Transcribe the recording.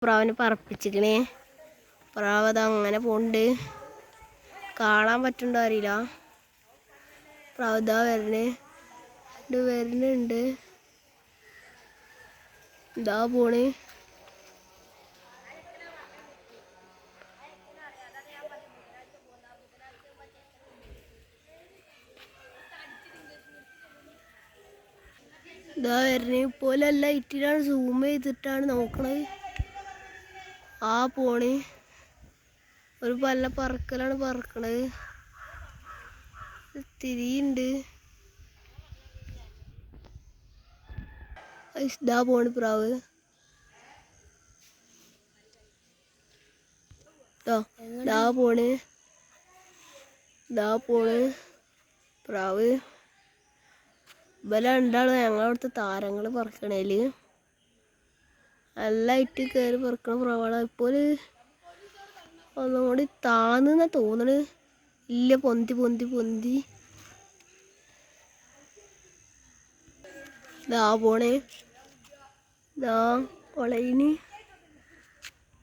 പ്രാവിനെ പറപ്പിച്ചിക്കണേ. പ്രാവ് അത് അങ്ങനെ പോണ്ട്. കാണാൻ പറ്റുണ്ടോ അറിയില്ല. പ്രാവ് ഇതാ വരുന്നുണ്ട്. ഇതാ പോണ്. ഇതാ വരുന്നത്. ഇപ്പോൾ ലൈറ്റിലാണ് സൂം ചെയ്തിട്ടാണ് നോക്കണത്. ആ പോണ്. ഒരു പല്ല പറക്കലാണ് പറക്കണത്. തിരിയുണ്ട്. ഇതാ പോണ് പ്രാവ്. ഇതാ പോണ് പ്രാവ്. രണ്ടാളും ഞങ്ങളവിടുത്തെ താരങ്ങൾ പറക്കണേല് നല്ലായിട്ട് കയറി പറക്കണ പ്രാവാണ്. ഇപ്പോൾ ഒന്നും കൂടി താന്നാ തോന്നണ്. ഇല്ല, പൊന്തി. ഇതാ പോണേ. ഇതാ ഒളയിന്.